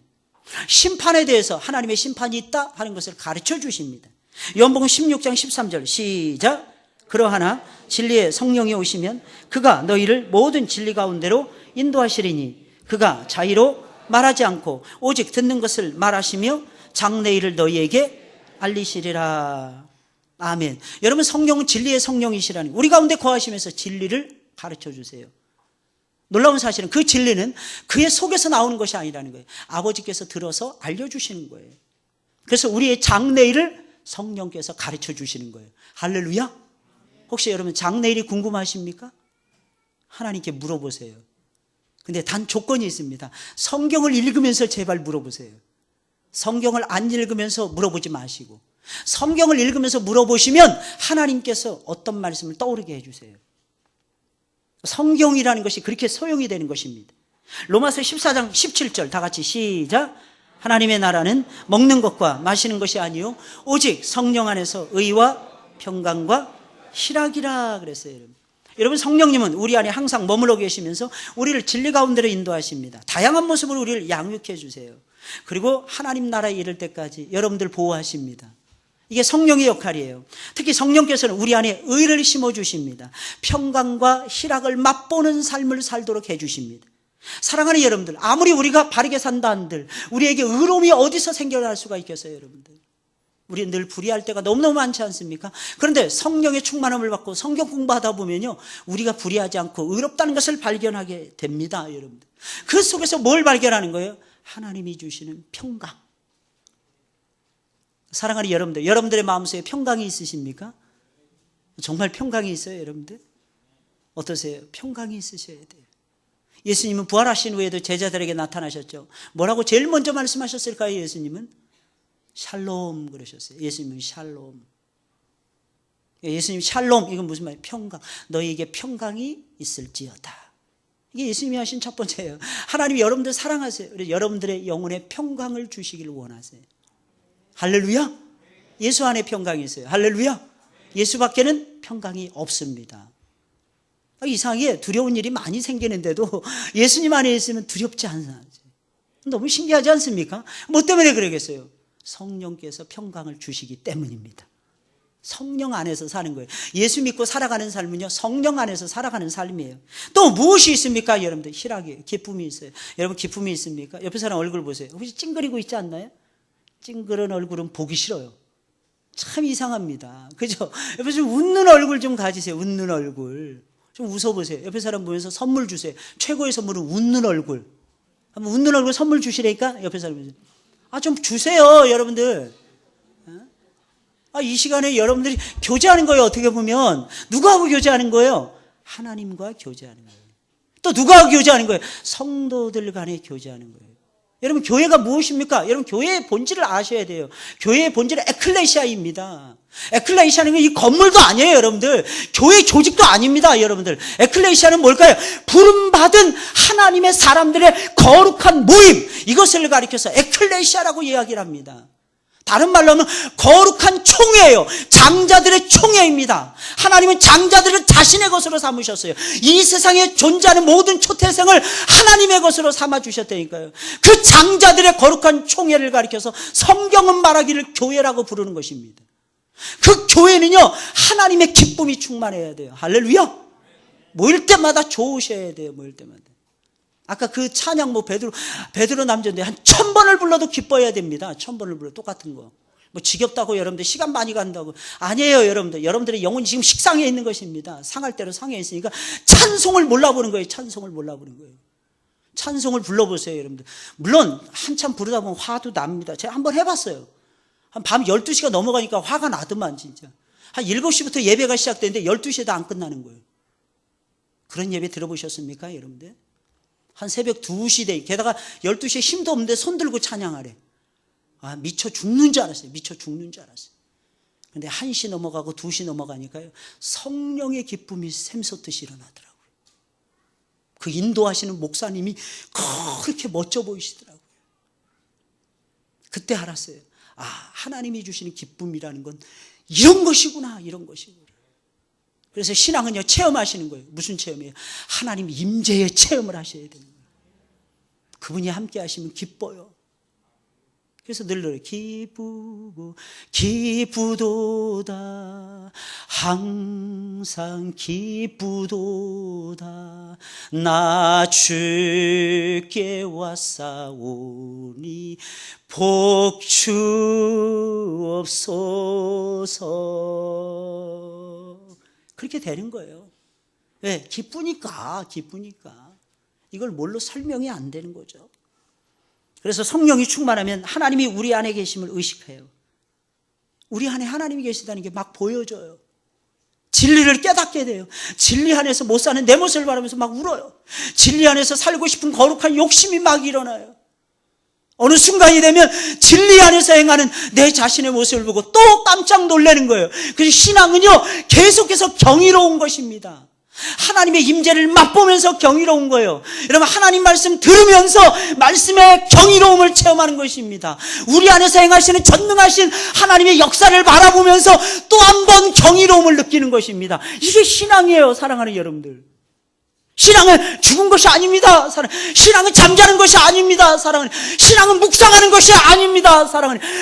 심판에 대해서 하나님의 심판이 있다 하는 것을 가르쳐 주십니다. 요한복음 16장 13절 시작. 그러하나 진리의 성령이 오시면 그가 너희를 모든 진리 가운데로 인도하시리니 그가 자의로 말하지 않고 오직 듣는 것을 말하시며 장래일을 너희에게 알리시리라. 아멘. 여러분, 성령은 진리의 성령이시라니, 우리 가운데 거하시면서 진리를 가르쳐 주세요. 놀라운 사실은 그 진리는 그의 속에서 나오는 것이 아니라는 거예요. 아버지께서 들어서 알려주시는 거예요. 그래서 우리의 장래일을 성령께서 가르쳐 주시는 거예요. 할렐루야. 혹시 여러분 장래일이 궁금하십니까? 하나님께 물어보세요. 근데 단 조건이 있습니다. 성경을 읽으면서 제발 물어보세요. 성경을 안 읽으면서 물어보지 마시고, 성경을 읽으면서 물어보시면 하나님께서 어떤 말씀을 떠오르게 해주세요. 성경이라는 것이 그렇게 소용이 되는 것입니다. 로마서 14장 17절 다 같이 시작. 하나님의 나라는 먹는 것과 마시는 것이 아니요 오직 성령 안에서 의와 평강과 희락이라 그랬어요. 여러분, 성령님은 우리 안에 항상 머물러 계시면서 우리를 진리 가운데로 인도하십니다. 다양한 모습으로 우리를 양육해 주세요. 그리고 하나님 나라에 이를 때까지 여러분들 보호하십니다. 이게 성령의 역할이에요. 특히 성령께서는 우리 안에 의를 심어주십니다. 평강과 희락을 맛보는 삶을 살도록 해주십니다. 사랑하는 여러분들, 아무리 우리가 바르게 산다 한들 우리에게 의로움이 어디서 생겨날 수가 있겠어요, 여러분들? 우리는 늘 불의할 때가 너무너무 많지 않습니까? 그런데 성령의 충만함을 받고 성경 공부하다 보면요, 우리가 불의하지 않고 의롭다는 것을 발견하게 됩니다, 여러분들. 그 속에서 뭘 발견하는 거예요? 하나님이 주시는 평강. 사랑하는 여러분들, 여러분들의 마음속에 평강이 있으십니까? 정말 평강이 있어요, 여러분들? 어떠세요? 평강이 있으셔야 돼요. 예수님은 부활하신 후에도 제자들에게 나타나셨죠. 뭐라고 제일 먼저 말씀하셨을까요, 예수님은? 샬롬 그러셨어요. 예수님은 샬롬. 예수님 샬롬, 이건 무슨 말이에요? 평강. 너희에게 평강이 있을지어다. 이게 예수님이 하신 첫 번째예요. 하나님이 여러분들 사랑하세요. 그래서 여러분들의 영혼에 평강을 주시기를 원하세요. 할렐루야. 예수 안에 평강이 있어요. 할렐루야. 예수 밖에는 평강이 없습니다. 이상하게 두려운 일이 많이 생기는데도 예수님 안에 있으면 두렵지 않아요. 너무 신기하지 않습니까? 뭐 때문에 그러겠어요? 성령께서 평강을 주시기 때문입니다. 성령 안에서 사는 거예요. 예수 믿고 살아가는 삶은요, 성령 안에서 살아가는 삶이에요. 또 무엇이 있습니까? 여러분들 희락이에요. 기쁨이 있어요. 여러분 기쁨이 있습니까? 옆에 사람 얼굴 보세요. 혹시 찡그리고 있지 않나요? 찡그런 얼굴은 보기 싫어요. 참 이상합니다. 그죠? 옆에 좀 웃는 얼굴 좀 가지세요. 웃는 얼굴 좀 웃어보세요. 옆에 사람 보면서 선물 주세요. 최고의 선물은 웃는 얼굴. 한번 웃는 얼굴 선물 주시라니까 옆에 사람 보세요. 좀 주세요, 여러분들. 이 시간에 여러분들이 교제하는 거예요. 어떻게 보면 누구하고 교제하는 거예요? 하나님과 교제하는 거예요. 또 누구하고 교제하는 거예요? 성도들 간에 교제하는 거예요. 여러분 교회가 무엇입니까? 여러분 교회의 본질을 아셔야 돼요. 교회의 본질은 에클레시아입니다. 에클레시아는 이 건물도 아니에요, 여러분들. 교회 조직도 아닙니다, 여러분들. 에클레시아는 뭘까요? 부름받은 하나님의 사람들의 거룩한 모임, 이것을 가리켜서 에클레시아라고 이야기를 합니다. 다른 말로 하면 거룩한 총회예요. 장자들의 총회입니다. 하나님은 장자들을 자신의 것으로 삼으셨어요. 이 세상에 존재하는 모든 초태생을 하나님의 것으로 삼아주셨다니까요. 그 장자들의 거룩한 총회를 가리켜서 성경은 말하기를 교회라고 부르는 것입니다. 그 교회는요, 하나님의 기쁨이 충만해야 돼요. 할렐루야. 모일 때마다 좋으셔야 돼요. 모일 때마다. 아까 그 찬양 베드로 남자인데 한 1000번을 불러도 기뻐해야 됩니다. 1000번을 불러 똑같은 거. 지겹다고 여러분들 시간 많이 간다고. 아니에요, 여러분들. 여러분들의 영혼이 지금 식상해 있는 것입니다. 상할 대로 상해 있으니까 찬송을 몰라보는 거예요. 찬송을 몰라보는 거예요. 찬송을 불러보세요, 여러분들. 물론 한참 부르다 보면 화도 납니다. 제가 한번 해봤어요. 한 밤 12시가 넘어가니까 화가 나더만 진짜. 한 7시부터 예배가 시작되는데 12시에도 안 끝나는 거예요. 그런 예배 들어보셨습니까, 여러분들? 한 새벽 2시 돼. 게다가 12시에 힘도 없는데 손 들고 찬양하래. 미쳐 죽는 줄 알았어요. 미쳐 죽는 줄 알았어요. 근데 1시 넘어가고 2시 넘어가니까요, 성령의 기쁨이 샘솟듯이 일어나더라고요. 그 인도하시는 목사님이 그렇게 멋져 보이시더라고요. 그때 알았어요. 하나님이 주시는 기쁨이라는 건 이런 것이구나, 이런 것이구나. 그래서 신앙은요, 체험하시는 거예요. 무슨 체험이에요? 하나님 임재의 체험을 하셔야 되는 거예요. 그분이 함께 하시면 기뻐요. 그래서 늘 노래, 기쁘도다 항상 기쁘도다 나 주께 왔사오니 복주옵소서. 그렇게 되는 거예요. 왜? 기쁘니까. 이걸 뭘로 설명이 안 되는 거죠. 그래서 성령이 충만하면 하나님이 우리 안에 계심을 의식해요. 우리 안에 하나님이 계시다는 게 막 보여져요. 진리를 깨닫게 돼요. 진리 안에서 못 사는 내 모습을 바라면서 막 울어요. 진리 안에서 살고 싶은 거룩한 욕심이 막 일어나요. 어느 순간이 되면 진리 안에서 행하는 내 자신의 모습을 보고 또 깜짝 놀라는 거예요. 그래서 신앙은요, 계속해서 경이로운 것입니다. 하나님의 임재를 맛보면서 경이로운 거예요. 여러분, 하나님 말씀 들으면서 말씀의 경이로움을 체험하는 것입니다. 우리 안에서 행하시는 전능하신 하나님의 역사를 바라보면서 또 한 번 경이로움을 느끼는 것입니다. 이게 신앙이에요, 사랑하는 여러분들. 신앙은 죽은 것이 아닙니다. 신앙은 잠자는 것이 아닙니다. 신앙은 묵상하는 것이 아닙니다.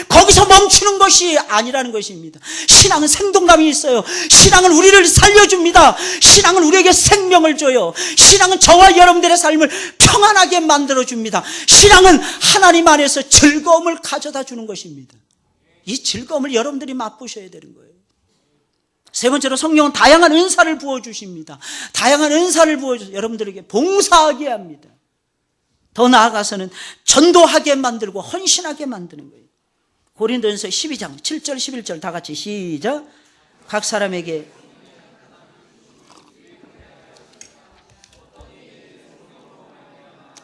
거기서 멈추는 것이 아니라는 것입니다. 신앙은 생동감이 있어요. 신앙은 우리를 살려줍니다. 신앙은 우리에게 생명을 줘요. 신앙은 저와 여러분들의 삶을 평안하게 만들어줍니다. 신앙은 하나님 안에서 즐거움을 가져다 주는 것입니다. 이 즐거움을 여러분들이 맛보셔야 되는 거예요. 세 번째로 성령은 다양한 은사를 부어주십니다. 다양한 은사를 부어주셔서 여러분들에게 봉사하게 합니다. 더 나아가서는 전도하게 만들고 헌신하게 만드는 거예요. 고린도전서 12장 7절 11절 다 같이 시작. 각 사람에게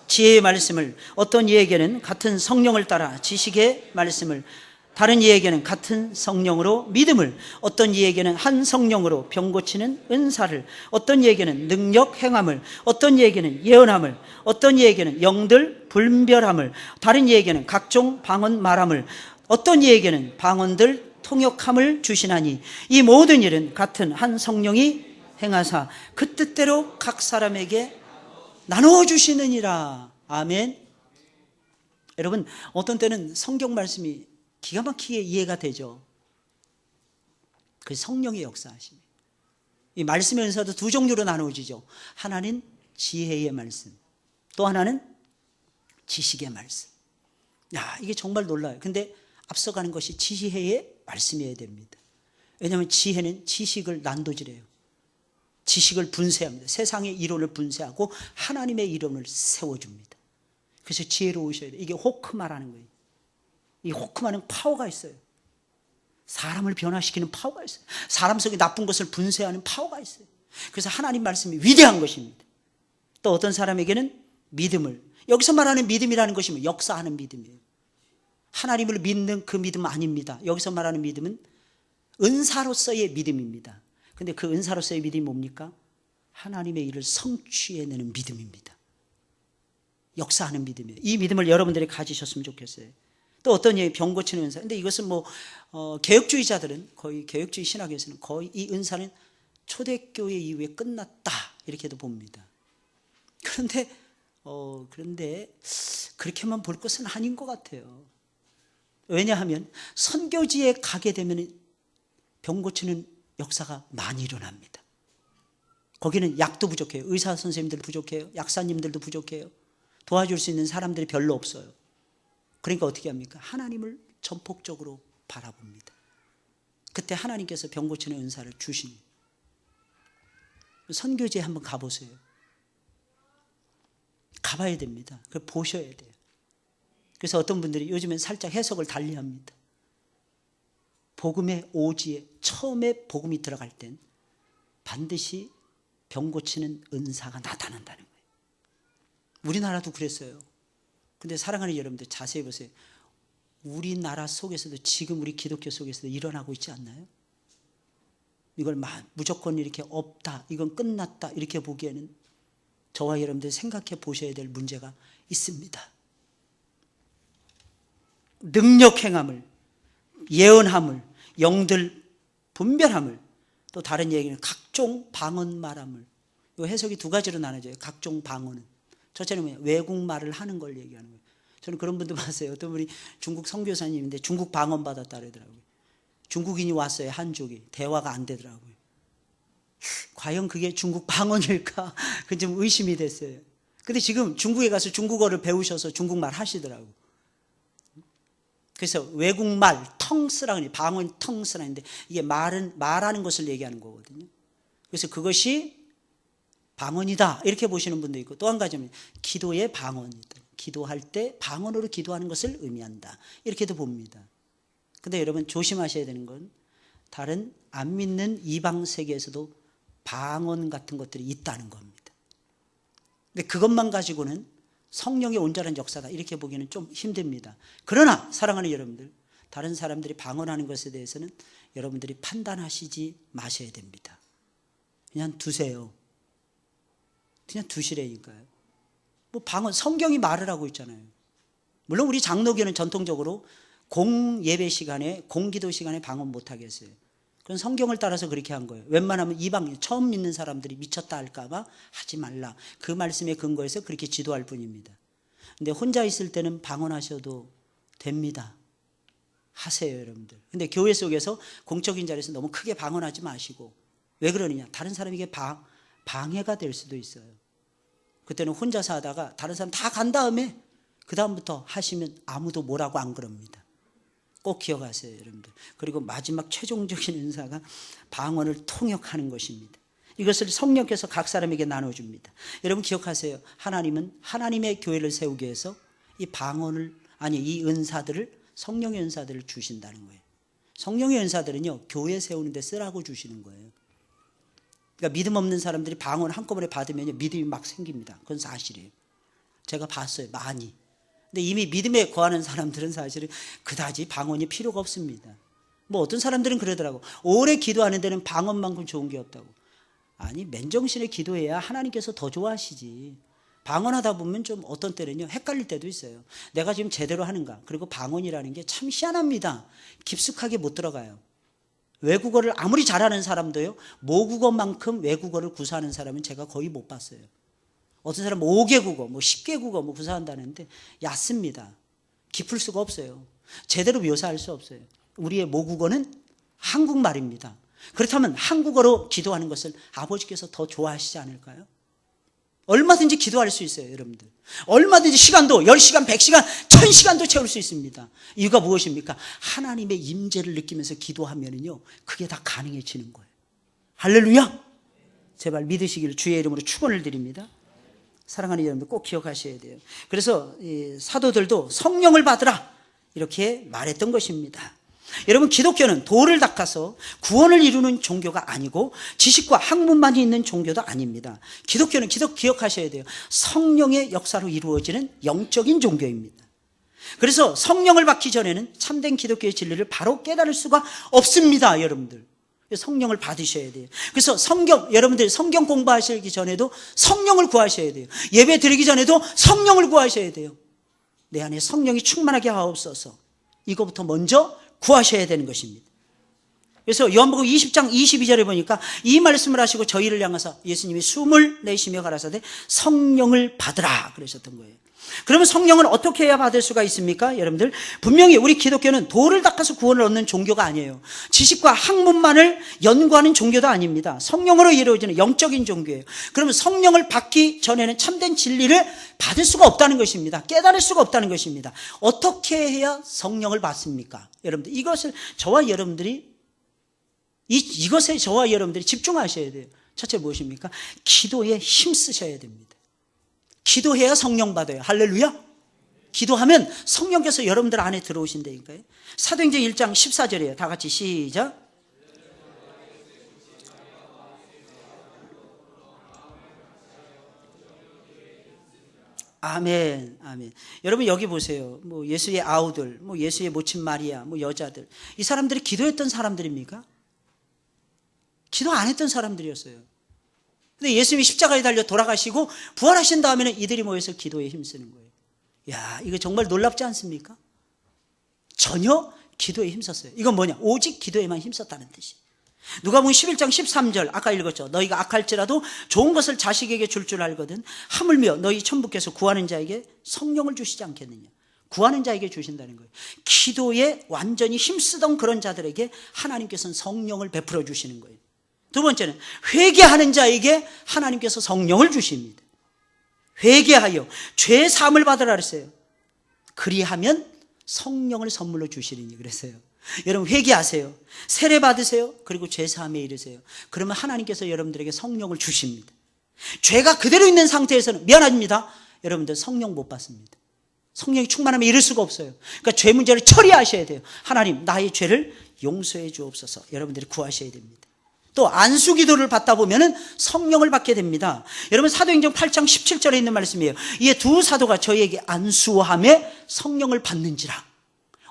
지혜의 말씀을, 어떤 이에게는 같은 성령을 따라 지식의 말씀을, 다른 이에게는 같은 성령으로 믿음을, 어떤 이에게는 한 성령으로 병 고치는 은사를, 어떤 이에게는 능력 행함을, 어떤 이에게는 예언함을, 어떤 이에게는 영들 분별함을, 다른 이에게는 각종 방언 말함을, 어떤 이에게는 방언들 통역함을 주시나니 이 모든 일은 같은 한 성령이 행하사 그 뜻대로 각 사람에게 나누어 주시느니라. 아멘. 여러분, 어떤 때는 성경 말씀이 기가 막히게 이해가 되죠. 그 성령의 역사하심. 이 말씀의 은사도 두 종류로 나누어지죠. 하나는 지혜의 말씀, 또 하나는 지식의 말씀. 야, 이게 정말 놀라요. 근데 앞서가는 것이 지혜의 말씀이어야 됩니다. 왜냐하면 지혜는 지식을 난도질해요. 지식을 분쇄합니다. 세상의 이론을 분쇄하고 하나님의 이론을 세워줍니다. 그래서 지혜로우셔야 돼요. 이게 호크마라는 거예요. 이 호크마는 파워가 있어요. 사람을 변화시키는 파워가 있어요. 사람 속에 나쁜 것을 분쇄하는 파워가 있어요. 그래서 하나님 말씀이 위대한 것입니다. 또 어떤 사람에게는 믿음을, 여기서 말하는 믿음이라는 것이 역사하는 믿음이에요. 하나님을 믿는 그 믿음 아닙니다. 여기서 말하는 믿음은 은사로서의 믿음입니다. 근데 그 은사로서의 믿음이 뭡니까? 하나님의 일을 성취해내는 믿음입니다. 역사하는 믿음이에요. 이 믿음을 여러분들이 가지셨으면 좋겠어요. 또 어떤 얘기, 병 고치는 은사. 근데 이것은 개혁주의자들은, 거의 개혁주의 신학에서는 거의 이 은사는 초대교회 이후에 끝났다 이렇게도 봅니다. 그런데 그렇게만 볼 것은 아닌 것 같아요. 왜냐하면 선교지에 가게 되면 병 고치는 역사가 많이 일어납니다. 거기는 약도 부족해요. 의사 선생님들 부족해요. 약사님들도 부족해요. 도와줄 수 있는 사람들이 별로 없어요. 그러니까 어떻게 합니까? 하나님을 전폭적으로 바라봅니다. 그때 하나님께서 병 고치는 은사를 주시니 선교지에 한번 가보세요. 가봐야 됩니다. 그걸 보셔야 돼요. 그래서 어떤 분들이 요즘엔 살짝 해석을 달리합니다. 복음의 오지에 처음에 복음이 들어갈 땐 반드시 병 고치는 은사가 나타난다는 거예요. 우리나라도 그랬어요. 근데 사랑하는 여러분들 자세히 보세요. 우리나라 속에서도 지금 우리 기독교 속에서도 일어나고 있지 않나요? 이걸 무조건 이렇게 없다, 이건 끝났다 이렇게 보기에는 저와 여러분들이 생각해 보셔야 될 문제가 있습니다. 능력 행함을, 예언함을, 영들 분별함을, 또 다른 얘기는 각종 방언 말함을. 이 해석이 두 가지로 나눠져요. 각종 방언은 첫째는 외국말을 하는 걸 얘기하는 거예요. 저는 그런 분도 봤어요. 어떤 분이 중국 선교사님인데 중국 방언 받았다 그러더라고요. 중국인이 왔어요. 한족이. 대화가 안 되더라고요. 과연 그게 중국 방언일까? 그건 좀 의심이 됐어요. 근데 지금 중국에 가서 중국어를 배우셔서 중국말 하시더라고요. 그래서 외국말, 텅스라고 해요. 방언 텅스라고 하는데 이게 말하는 것을 얘기하는 거거든요. 그래서 그것이 방언이다 이렇게 보시는 분도 있고, 또 한 가지는 기도의 방언이다. 기도할 때 방언으로 기도하는 것을 의미한다 이렇게도 봅니다. 근데 여러분 조심하셔야 되는 건 다른 안 믿는 이방 세계에서도 방언 같은 것들이 있다는 겁니다. 근데 그것만 가지고는 성령의 온전한 역사다 이렇게 보기는 좀 힘듭니다. 그러나 사랑하는 여러분들, 다른 사람들이 방언하는 것에 대해서는 여러분들이 판단하시지 마셔야 됩니다. 그냥 두세요. 그냥 두시라니까요. 방언, 성경이 말을 하고 있잖아요. 물론 우리 장로교는 전통적으로 공예배 시간에, 공기도 시간에 방언 못하게 했어요. 그건 성경을 따라서 그렇게 한 거예요. 웬만하면 이방, 처음 믿는 사람들이 미쳤다 할까봐 하지 말라. 그 말씀에 근거해서 그렇게 지도할 뿐입니다. 근데 혼자 있을 때는 방언하셔도 됩니다. 하세요, 여러분들. 근데 교회 속에서 공적인 자리에서 너무 크게 방언하지 마시고. 왜 그러느냐? 다른 사람에게 방해가 될 수도 있어요. 그때는 혼자서 하다가 다른 사람 다 간 다음에 그 다음부터 하시면 아무도 뭐라고 안 그럽니다. 꼭 기억하세요, 여러분들. 그리고 마지막 최종적인 은사가 방언을 통역하는 것입니다. 이것을 성령께서 각 사람에게 나눠줍니다. 여러분 기억하세요. 하나님은 하나님의 교회를 세우기 위해서 이 이 은사들을, 성령의 은사들을 주신다는 거예요. 성령의 은사들은요, 교회 세우는 데 쓰라고 주시는 거예요. 그러니까 믿음 없는 사람들이 방언 한꺼번에 받으면 믿음이 막 생깁니다. 그건 사실이에요. 제가 봤어요, 많이. 근데 이미 믿음에 거하는 사람들은 사실은 그다지 방언이 필요가 없습니다. 뭐 어떤 사람들은 그러더라고. 오래 기도하는 데는 방언만큼 좋은 게 없다고. 아니, 맨정신에 기도해야 하나님께서 더 좋아하시지. 방언하다 보면 좀 어떤 때는요 헷갈릴 때도 있어요. 내가 지금 제대로 하는가. 그리고 방언이라는 게 참 희한합니다. 깊숙하게 못 들어가요. 외국어를 아무리 잘하는 사람도요 모국어만큼 외국어를 구사하는 사람은 제가 거의 못 봤어요. 어떤 사람은 5개국어, 뭐 10개국어 뭐 구사한다는데 얕습니다. 깊을 수가 없어요. 제대로 묘사할 수 없어요. 우리의 모국어는 한국말입니다. 그렇다면 한국어로 기도하는 것을 아버지께서 더 좋아하시지 않을까요? 얼마든지 기도할 수 있어요, 여러분들. 얼마든지 시간도 10시간, 100시간, 1000시간도 채울 수 있습니다. 이유가 무엇입니까? 하나님의 임재를 느끼면서 기도하면은요, 그게 다 가능해지는 거예요. 할렐루야! 제발 믿으시기를 주의 이름으로 축원을 드립니다. 사랑하는 여러분들 꼭 기억하셔야 돼요. 그래서 사도들도 성령을 받으라 이렇게 말했던 것입니다. 여러분, 기독교는 도를 닦아서 구원을 이루는 종교가 아니고 지식과 학문만이 있는 종교도 아닙니다. 기독교는 기억하셔야 돼요. 성령의 역사로 이루어지는 영적인 종교입니다. 그래서 성령을 받기 전에는 참된 기독교의 진리를 바로 깨달을 수가 없습니다, 여러분들. 성령을 받으셔야 돼요. 그래서 여러분들 성경 공부하시기 전에도 성령을 구하셔야 돼요. 예배 드리기 전에도 성령을 구하셔야 돼요. 내 안에 성령이 충만하게 하옵소서. 이거부터 먼저 구하셔야 되는 것입니다. 그래서 요한복음 20장 22절에 보니까 이 말씀을 하시고 저희를 향해서 예수님이 숨을 내쉬며 가라사대 성령을 받으라 그러셨던 거예요. 그러면 성령을 어떻게 해야 받을 수가 있습니까? 여러분들, 분명히 우리 기독교는 도를 닦아서 구원을 얻는 종교가 아니에요. 지식과 학문만을 연구하는 종교도 아닙니다. 성령으로 이루어지는 영적인 종교예요. 그러면 성령을 받기 전에는 참된 진리를 받을 수가 없다는 것입니다. 깨달을 수가 없다는 것입니다. 어떻게 해야 성령을 받습니까? 여러분들, 이것에 저와 여러분들이 집중하셔야 돼요. 첫째 무엇입니까? 기도에 힘쓰셔야 됩니다. 기도해야 성령 받아요. 할렐루야. 기도하면 성령께서 여러분들 안에 들어오신다니까요. 사도행전 1장 14절이에요. 다 같이 시작. 아멘, 아멘. 여러분 여기 보세요. 뭐 예수의 아우들, 뭐 예수의 모친 마리아, 뭐 여자들, 이 사람들이 기도했던 사람들입니까? 기도 안 했던 사람들이었어요. 근데 예수님이 십자가에 달려 돌아가시고 부활하신 다음에는 이들이 모여서 기도에 힘쓰는 거예요. 야, 이거 정말 놀랍지 않습니까? 전혀 기도에 힘썼어요. 이건 뭐냐? 오직 기도에만 힘썼다는 뜻이. 누가복음 11장 13절 아까 읽었죠. 너희가 악할지라도 좋은 것을 자식에게 줄 알거든 하물며 너희 천부께서 구하는 자에게 성령을 주시지 않겠느냐. 구하는 자에게 주신다는 거예요. 기도에 완전히 힘쓰던 그런 자들에게 하나님께서는 성령을 베풀어 주시는 거예요. 두 번째는 회개하는 자에게 하나님께서 성령을 주십니다. 회개하여 죄 사함을 받으라 그랬어요. 그리하면 성령을 선물로 주시리니 그랬어요. 여러분 회개하세요. 세례 받으세요. 그리고 죄 사함에 이르세요. 그러면 하나님께서 여러분들에게 성령을 주십니다. 죄가 그대로 있는 상태에서는 미안합니다. 여러분들 성령 못 받습니다. 성령이 충만하면 이룰 수가 없어요. 그러니까 죄 문제를 처리하셔야 돼요. 하나님 나의 죄를 용서해 주옵소서. 여러분들이 구하셔야 됩니다. 또 안수 기도를 받다 보면은 성령을 받게 됩니다. 여러분 사도행전 8장 17절에 있는 말씀이에요. 이에 두 사도가 저희에게 안수함에 성령을 받는지라.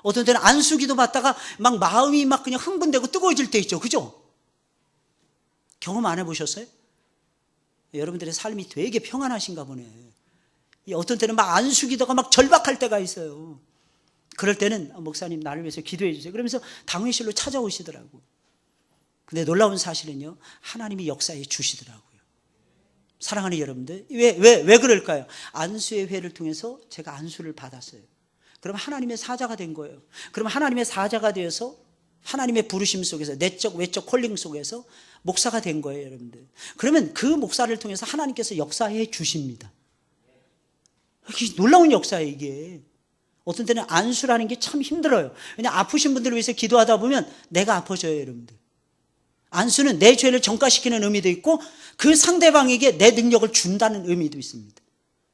어떤 때는 안수 기도 받다가 막 마음이 막 그냥 흥분되고 뜨거워질 때 있죠. 그죠? 경험 안 해보셨어요? 여러분들의 삶이 되게 평안하신가 보네. 어떤 때는 막 안수 기도가 막 절박할 때가 있어요. 그럴 때는 목사님 나를 위해서 기도해 주세요. 그러면서 당회실로 찾아오시더라고. 근데 놀라운 사실은요, 하나님이 역사해 주시더라고요. 사랑하는 여러분들, 왜 그럴까요? 안수의 회를 통해서 제가 안수를 받았어요. 그럼 하나님의 사자가 된 거예요. 그럼 하나님의 사자가 되어서 하나님의 부르심 속에서 내적 외적 콜링 속에서 목사가 된 거예요, 여러분들. 그러면 그 목사를 통해서 하나님께서 역사해 주십니다. 놀라운 역사예요, 이게. 어떤 때는 안수라는 게 참 힘들어요. 왜냐하면 아프신 분들을 위해서 기도하다 보면 내가 아파져요, 여러분들. 안수는 내 죄를 전가시키는 의미도 있고 그 상대방에게 내 능력을 준다는 의미도 있습니다.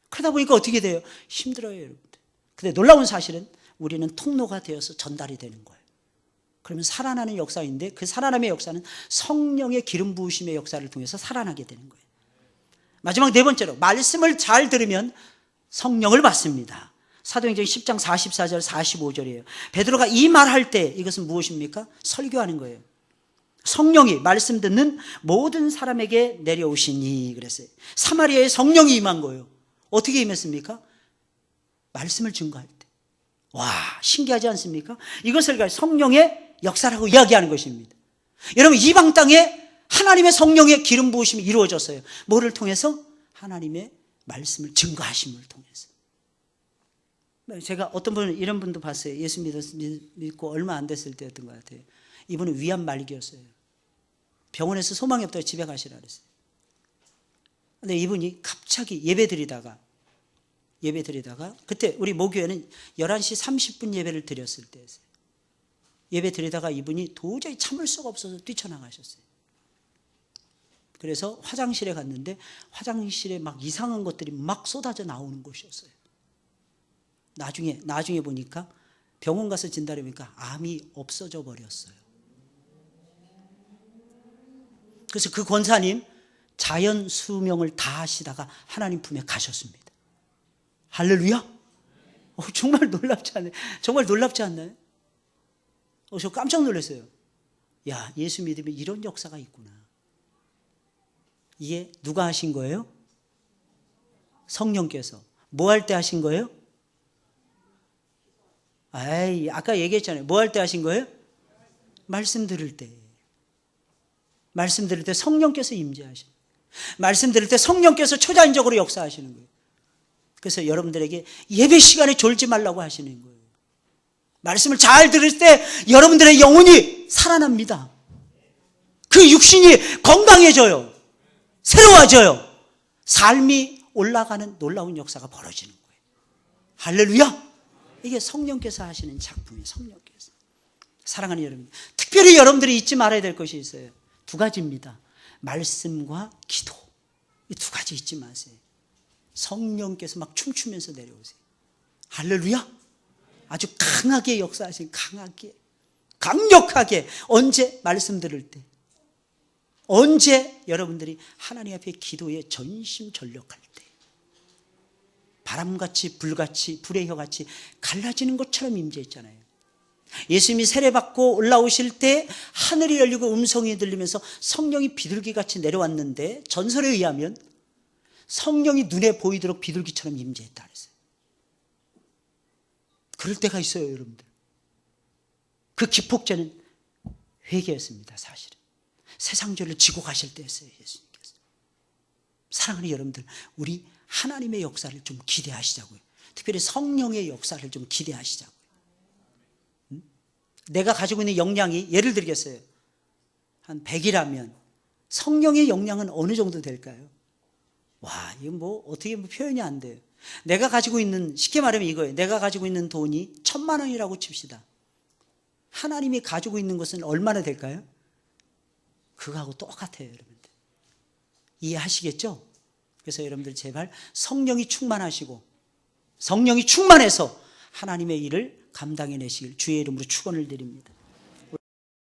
그러다 보니까 어떻게 돼요? 힘들어요, 여러분들. 근데 놀라운 사실은 우리는 통로가 되어서 전달이 되는 거예요. 그러면 살아나는 역사인데 그 살아남의 역사는 성령의 기름 부으심의 역사를 통해서 살아나게 되는 거예요. 마지막 네 번째로 말씀을 잘 들으면 성령을 받습니다. 사도행전 10장 44절 45절이에요. 베드로가 이 말할 때 이것은 무엇입니까? 설교하는 거예요. 성령이 말씀 듣는 모든 사람에게 내려오시니 그랬어요. 사마리아에 성령이 임한 거예요. 어떻게 임했습니까? 말씀을 증거할 때. 와, 신기하지 않습니까? 이것을 성령의 역사라고 이야기하는 것입니다. 여러분, 이방 땅에 하나님의 성령의 기름 부으심이 이루어졌어요. 뭐를 통해서? 하나님의 말씀을 증거하심을 통해서. 제가 어떤 분은 이런 분도 봤어요. 예수 믿고 얼마 안 됐을 때였던 것 같아요. 이분은 위암 말기였어요. 병원에서 소망이 없다고 집에 가시라 그랬어요. 근데 이분이 갑자기 예배 드리다가 그때 우리 모교회는 11시 30분 예배를 드렸을 때였어요. 예배 드리다가 이분이 도저히 참을 수가 없어서 뛰쳐나가셨어요. 그래서 화장실에 갔는데 화장실에 막 이상한 것들이 막 쏟아져 나오는 곳이었어요. 나중에 보니까 병원 가서 진단해 보니까 암이 없어져 버렸어요. 그래서 그 권사님 자연 수명을 다 하시다가 하나님 품에 가셨습니다. 할렐루야? 정말 놀랍지 않아요? 정말 놀랍지 않나요? 저 깜짝 놀랐어요. 야, 예수 믿으면 이런 역사가 있구나. 이게 누가 하신 거예요? 성령께서. 뭐 할 때 하신 거예요? 아까 얘기했잖아요. 뭐 할 때 하신 거예요? 말씀 들을 때. 말씀 들을 때 성령께서 임재하시는 거예요. 말씀 들을 때 성령께서 초자연적으로 역사하시는 거예요. 그래서 여러분들에게 예배 시간에 졸지 말라고 하시는 거예요. 말씀을 잘 들을 때 여러분들의 영혼이 살아납니다. 그 육신이 건강해져요. 새로워져요. 삶이 올라가는 놀라운 역사가 벌어지는 거예요. 할렐루야! 이게 성령께서 하시는 작품이에요. 성령께서. 사랑하는 여러분, 특별히 여러분들이 잊지 말아야 될 것이 있어요. 두 가지입니다. 말씀과 기도. 이 두 가지 잊지 마세요. 성령께서 막 춤추면서 내려오세요. 할렐루야! 아주 강하게 역사하신, 강력하게. 언제? 말씀 들을 때. 언제? 여러분들이 하나님 앞에 기도에 전심전력할 때. 바람같이 불같이 불의 혀같이 갈라지는 것처럼 임재했잖아요. 예수님이 세례받고 올라오실 때 하늘이 열리고 음성이 들리면서 성령이 비둘기같이 내려왔는데 전설에 의하면 성령이 눈에 보이도록 비둘기처럼 임재했다 그랬어요. 그럴 때가 있어요, 여러분들. 그 기폭제는 회개였습니다, 사실은. 세상 죄를 지고 가실 때였어요, 예수님께서. 사랑하는 여러분들, 우리 하나님의 역사를 좀 기대하시자고요. 특별히 성령의 역사를 좀 기대하시자고요. 내가 가지고 있는 역량이, 예를 들겠어요. 한 100이라면 성령의 역량은 어느 정도 될까요? 와, 이건 어떻게 표현이 안 돼요. 내가 가지고 있는, 쉽게 말하면 이거예요. 내가 가지고 있는 돈이 1000만 원이라고 칩시다. 하나님이 가지고 있는 것은 얼마나 될까요? 그거하고 똑같아요, 여러분들. 이해하시겠죠? 그래서 여러분들 제발 성령이 충만하시고 성령이 충만해서 하나님의 일을 감당해내시길 주의 이름으로 축원을 드립니다.